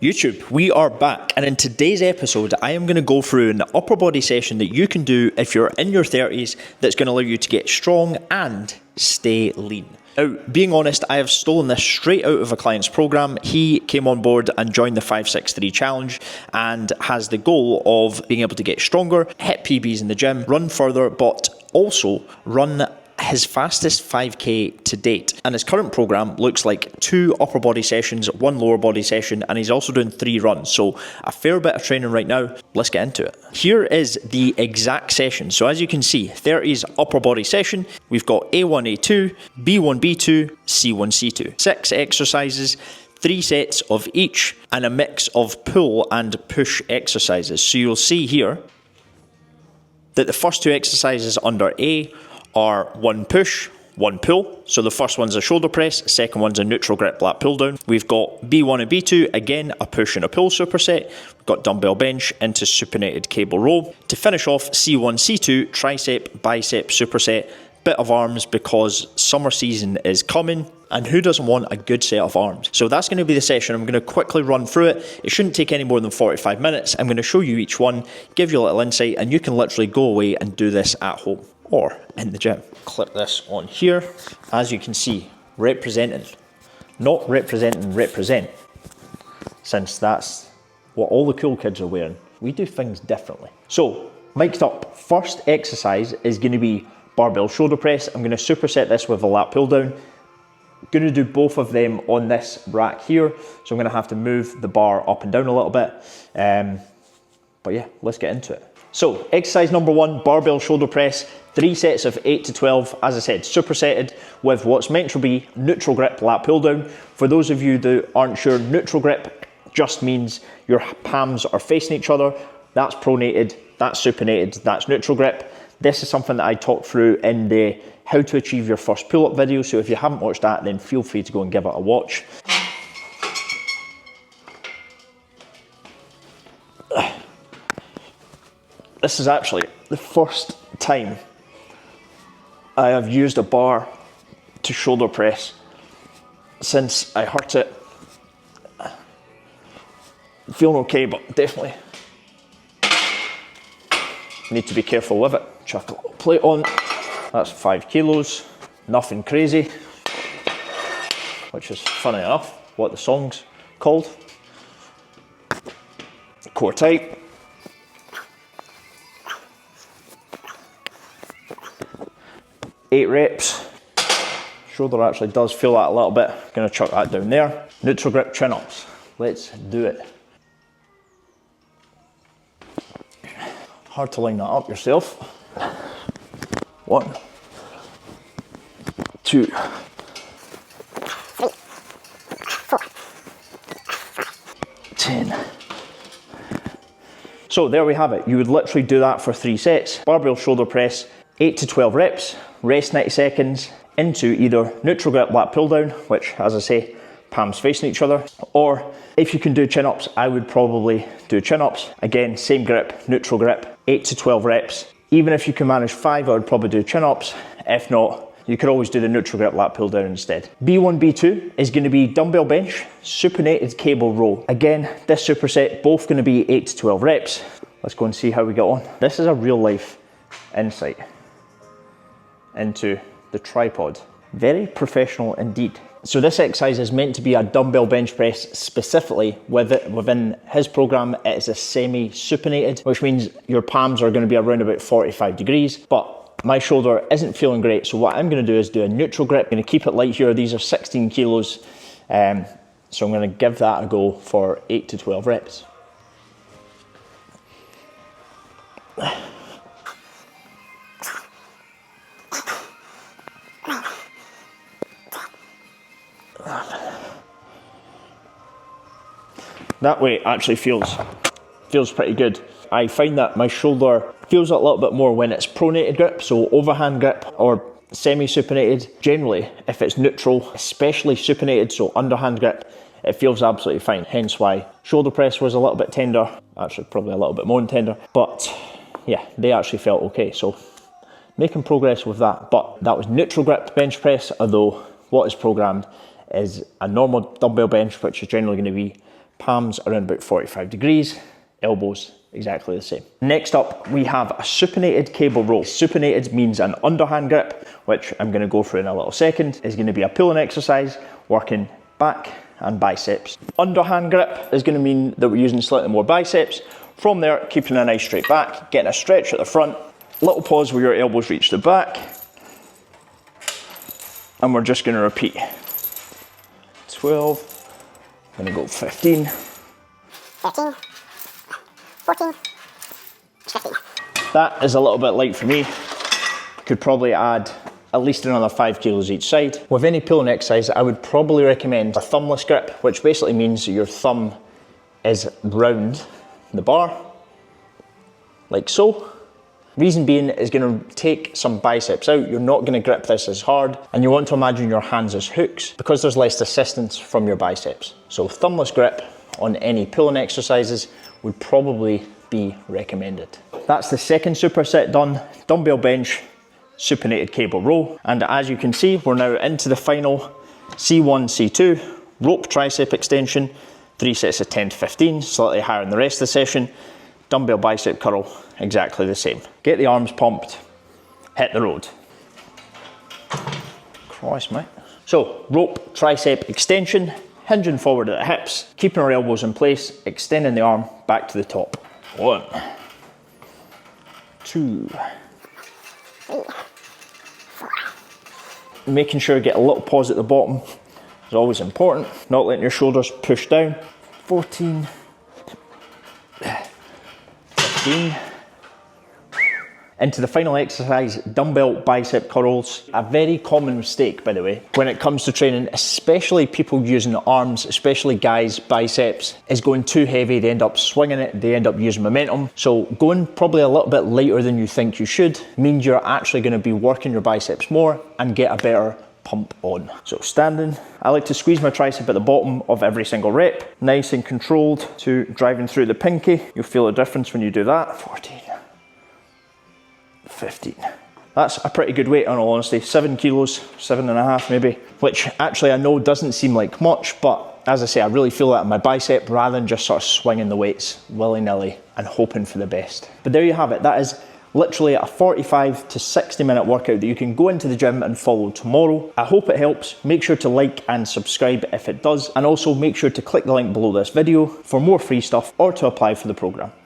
YouTube, we are back, and in today's episode I am going to go through an upper body session that you can do if you're in your 30s that's going to allow you to get strong and stay lean. Now, being honest, I have stolen this straight out of a client's program. He came on board and joined the 563 challenge and has the goal of being able to get stronger, hit PBs in the gym, run further, but also run his fastest 5k to date. And his current program looks like 2 upper body sessions, 1 lower body session, and he's also doing 3 runs. So a fair bit of training right now. Let's get into it. Here is the exact session. So as you can see, 30's upper body session. We've got A1, A2, B1, B2, C1, C2. 6 exercises, 3 sets of each, and a mix of pull and push exercises. So you'll see here that the first 2 exercises under A are 1 push, 1 pull. So the first one's a shoulder press, second one's a neutral grip lat pull down. We've got B1 and B2, again a push and a pull superset. We've got dumbbell bench into supinated cable row. To finish off, C1, C2, tricep, bicep superset, bit of arms because summer season is coming. And who doesn't want a good set of arms? So that's going to be the session. I'm going to quickly run through it. It shouldn't take any more than 45 minutes. I'm going to show you each one, give you a little insight, and you can literally go away and do this at home or in the gym. Clip this on here. As you can see, representing, not representing represent, since that's what all the cool kids are wearing. We do things differently. So, mic'd up, first exercise is going to be barbell shoulder press. I'm going to superset this with a lat pull down. Going to do both of them on this rack here, so I'm going to have to move the bar up and down a little bit. But yeah, let's get into it. So, exercise number 1, barbell shoulder press, 3 sets of 8 to 12, as I said, supersetted with what's meant to be neutral grip lat pull down. For those of you that aren't sure, neutral grip just means your palms are facing each other. That's pronated, that's supinated, that's neutral grip. This is something that I talked through in the how to achieve your first pull-up video, so if you haven't watched that, then feel free to go and give it a watch. This is actually the first time I have used a bar to shoulder press since I hurt it. Feeling okay, but definitely need to be careful with it. Chuck a little plate on. That's 5 kilos, nothing crazy, which is funny enough what the song's called. Core tight. Eight reps. Shoulder actually does feel that a little bit. Gonna chuck that down there. Neutral grip chin ups. Let's do it. Hard to line that up yourself. 1, 2, 10. So there we have it. You would literally do that for 3 sets. Barbell shoulder press, 8 to 12 reps, rest 90 seconds into either neutral grip lat pull down, which, as I say, palms facing each other, or if you can do chin ups, I would probably do chin ups. Again, same grip, neutral grip, 8 to 12 reps. Even if you can manage 5, I would probably do chin ups. If not, you could always do the neutral grip lat pull down instead. B1, B2 is going to be dumbbell bench, supinated cable row. Again, this superset, both going to be 8 to 12 reps. Let's go and see how we get on. This is a real life insight into the tripod. Very professional indeed. So this exercise is meant to be a dumbbell bench press specifically. Within his program, it is a semi-supinated, which means your palms are going to be around about 45 degrees, but my shoulder isn't feeling great, so what I'm going to do is do a neutral grip. I'm going to keep it light here. These are 16 kilos, so I'm going to give that a go for 8 to 12 reps. That way actually feels pretty good. I find that my shoulder feels a little bit more when it's pronated grip, so overhand grip or semi-supinated. Generally, if it's neutral, especially supinated, so underhand grip, it feels absolutely fine. Hence why shoulder press was a little bit tender, actually probably a little bit more tender, but yeah, they actually felt okay. So making progress with that, but that was neutral grip bench press, although what is programmed is a normal dumbbell bench, which is generally going to be Palms around about 45 degrees, elbows exactly the same. Next up, we have a supinated cable row. Supinated means an underhand grip, which I'm going to go through in a little second. Is going to be a pulling exercise, working back and biceps. Underhand grip is going to mean that we're using slightly more biceps. From there, keeping a nice straight back, getting a stretch at the front, little pause where your elbows reach the back, and we're just going to repeat. 12, I'm going to go 15, 13, 14, 15. That is a little bit light for me. Could probably add at least another 5 kilos each side. With any pulling exercise, I would probably recommend a thumbless grip, which basically means your thumb is round the bar, like so. Reason being is going to take some biceps out. You're not going to grip this as hard, and you want to imagine your hands as hooks because there's less assistance from your biceps. So thumbless grip on any pulling exercises would probably be recommended. That's the second superset done. Dumbbell bench, supinated cable row. And as you can see, we're now into the final C1, C2, rope tricep extension, 3 sets of 10 to 15, slightly higher than the rest of the session. Dumbbell bicep curl, exactly the same. Get the arms pumped, hit the road. Christ, mate. So, rope tricep extension, hinging forward at the hips, keeping our elbows in place, extending the arm back to the top. 1, 2, 3, 4. Making sure you get a little pause at the bottom is always important. Not letting your shoulders push down. 14, 15. Into the final exercise, dumbbell bicep curls. A very common mistake, by the way, when it comes to training, especially people using the arms, especially guys' biceps, is going too heavy. They end up swinging it, they end up using momentum. So going probably a little bit lighter than you think you should means you're actually going to be working your biceps more and get a better pump on. So standing, I like to squeeze my tricep at the bottom of every single rep, nice and controlled to driving through the pinky. You'll feel a difference when you do that. 14. 15. That's a pretty good weight, in all honesty. 7 kilos, 7.5 maybe, which actually I know doesn't seem like much, but as I say, I really feel that in my bicep rather than just sort of swinging the weights willy-nilly and hoping for the best. But there you have it. That is literally a 45 to 60 minute workout that you can go into the gym and follow tomorrow. I hope it helps. Make sure to like and subscribe if it does, and also make sure to click the link below this video for more free stuff or to apply for the program.